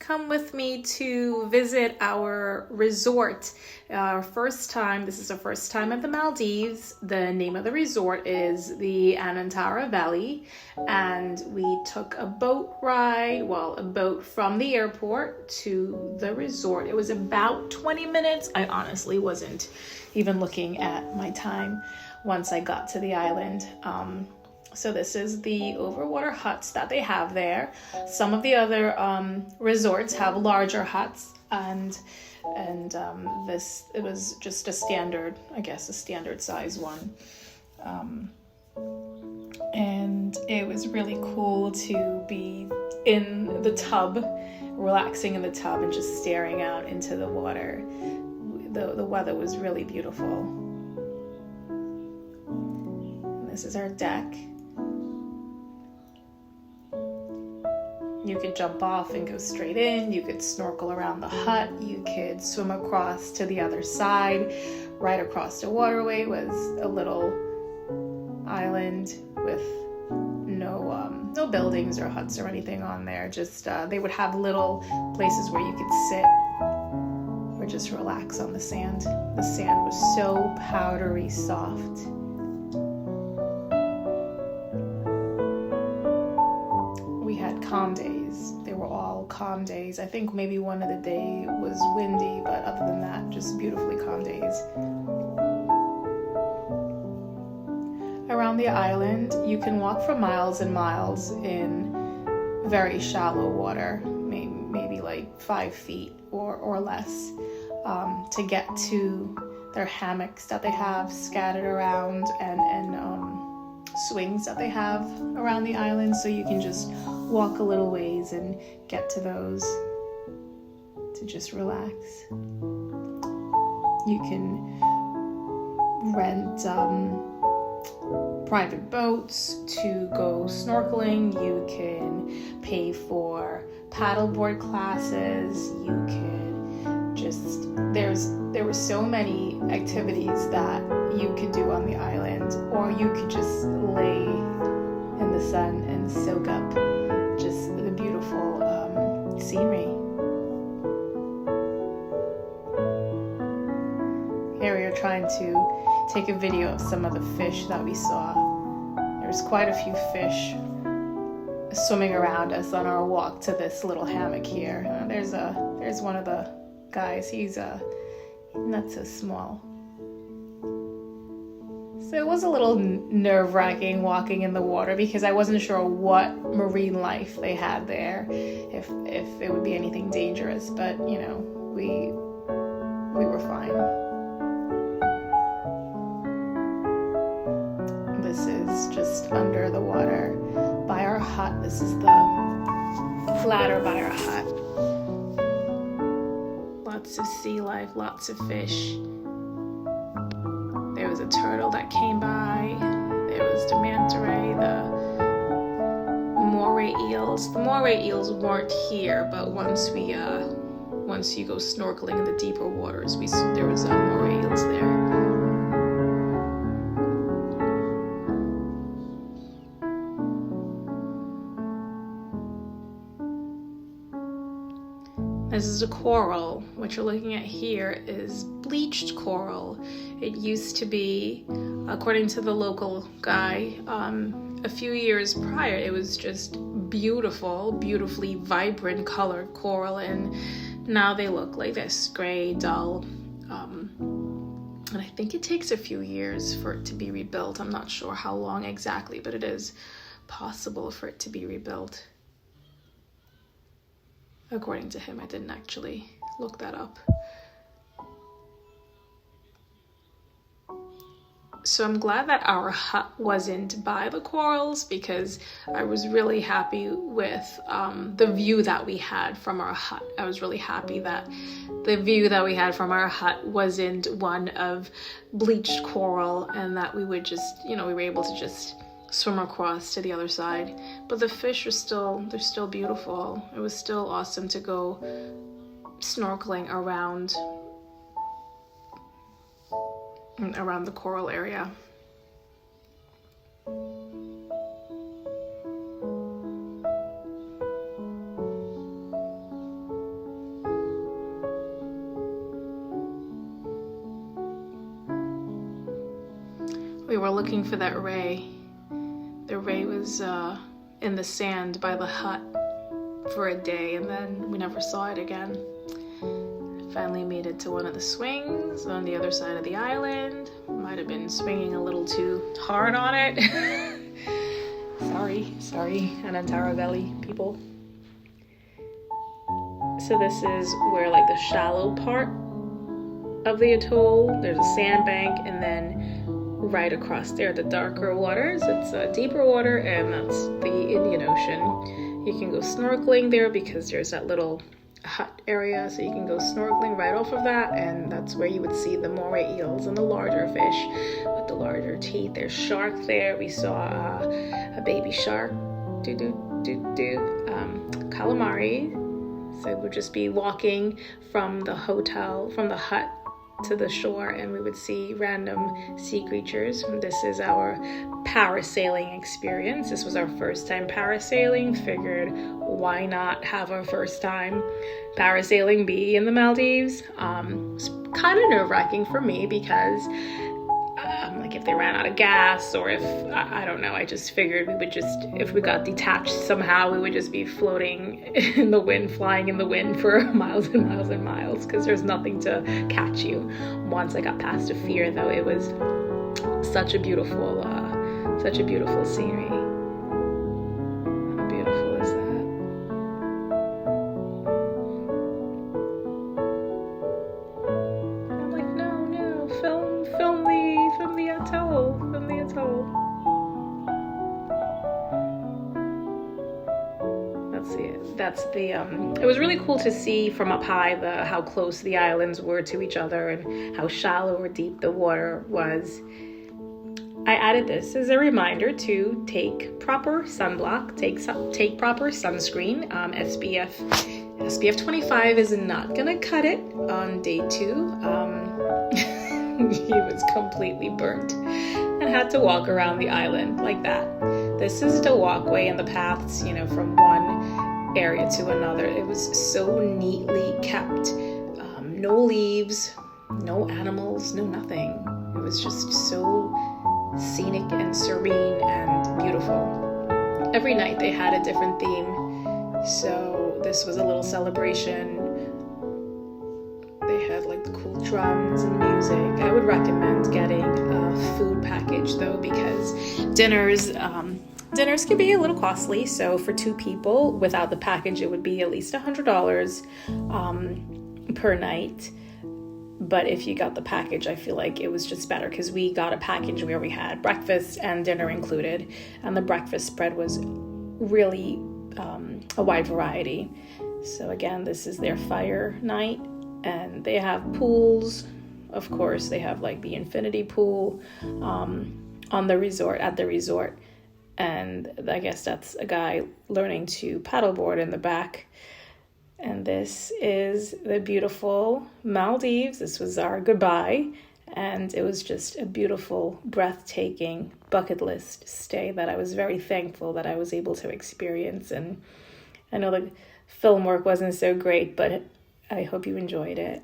come with me to visit our resort. This is our first time at the Maldives. The name of the resort is the Anantara Valley, and we took a boat from the airport to the resort. It was about 20 minutes. I honestly wasn't even looking at my time once I got to the island. So this is the overwater huts that they have there. Some of the other resorts have larger huts, and this, it was just a standard size one. And it was really cool to be in the tub, relaxing in the tub and just staring out into the water. The weather was really beautiful. And this is our deck. You could jump off and go straight in. You could snorkel around the hut. You could swim across to the other side. Right across the waterway was a little island with no buildings or huts or anything on there. Just they would have little places where you could sit or just relax on the sand. The sand was so powdery soft. Calm days. They were all calm days. I think maybe one of the day was windy, but other than that, just beautifully calm days. Around the island, you can walk for miles and miles in very shallow water, maybe like 5 feet or less, to get to their hammocks that they have scattered around and swings that they have around the island, so you can just walk a little ways and get to those to just relax. You can rent private boats to go snorkeling. You can pay for paddleboard classes. You could just, there were so many activities that you could do on the island, or you could just lay in the sun and soak up just the beautiful scenery. Here we are trying to take a video of some of the fish that we saw. There's quite a few fish swimming around us on our walk to this little hammock here. There's one of the guys. He's not so small. So it was a little nerve-wracking walking in the water because I wasn't sure what marine life they had there, if it would be anything dangerous, but we were fine. This is just under the water by our hut. This is the ladder by our hut. Lots of sea life, lots of fish. There was a turtle that came by. There was the manta ray, the moray eels. The moray eels weren't here, but once you go snorkeling in the deeper waters, there was moray eels there. This is a coral. What you're looking at here is bleached coral. It used to be, according to the local guy, a few years prior, it was just beautifully vibrant colored coral, and now they look like this gray, dull. And I think it takes a few years for it to be rebuilt. I'm not sure how long exactly, but it is possible for it to be rebuilt. According to him, I didn't actually look that up. So I'm glad that our hut wasn't by the corals, because I was really happy with the view that we had from our hut. I was really happy that the view that we had from our hut wasn't one of bleached coral, and that we would just, we were able to just swim across to the other side. But the fish are they're still beautiful. It was still awesome to go snorkeling around the coral area. were looking for that ray. The ray was in the sand by the hut for a day, and then we never saw it again. Finally made it to one of the swings on the other side of the island. Might have been swinging a little too hard on it. Sorry, Anantara Valley people. So this is where like the shallow part of the atoll, there's a sandbank, and then right across there, the darker waters, it's deeper water, and that's the Indian Ocean. You can go snorkeling there because there's that little hut area, so you can go snorkeling right off of that, and that's where you would see the moray eels and the larger fish with the larger teeth. There's shark there. We saw a baby shark, calamari. So we'd just be walking from the hut to the shore, and we would see random sea creatures. This is our parasailing experience. This was our first time parasailing. Figured, why not have our first time parasailing be in the Maldives? It's kind of nerve-wracking for me because like if they ran out of gas, or if I don't know, I just figured we would just, if we got detached somehow, we would just be floating in the wind, flying in the wind for miles and miles and miles, because there's nothing to catch you. Once I got past the fear, though, it was such a beautiful scenery. How beautiful is that? I'm like, no, film the atoll. It was really cool to see from up high how close the islands were to each other and how shallow or deep the water was. I added this as a reminder to take proper sunblock, take proper sunscreen. SPF 25 is not gonna cut it on day 2. He was completely burnt and had to walk around the island like that. This is the walkway and the paths, from one area to another. It was so neatly kept. No leaves, no animals, no nothing. It was just so scenic and serene and beautiful. Every night they had a different theme. So this was a little celebration. They had like the cool drums and music. I would recommend getting a food package though, because dinners can be a little costly. So for 2 people without the package, it would be at least $100 per night. But if you got the package, I feel like it was just better, because we got a package where we had breakfast and dinner included, and the breakfast spread was really a wide variety. So again, this is their fire night, and they have pools. Of course, they have like the infinity pool at the resort. And I guess that's a guy learning to paddleboard in the back. And this is the beautiful Maldives. This was our goodbye. And it was just a beautiful, breathtaking bucket list stay that I was very thankful that I was able to experience. And I know the film work wasn't so great, but I hope you enjoyed it.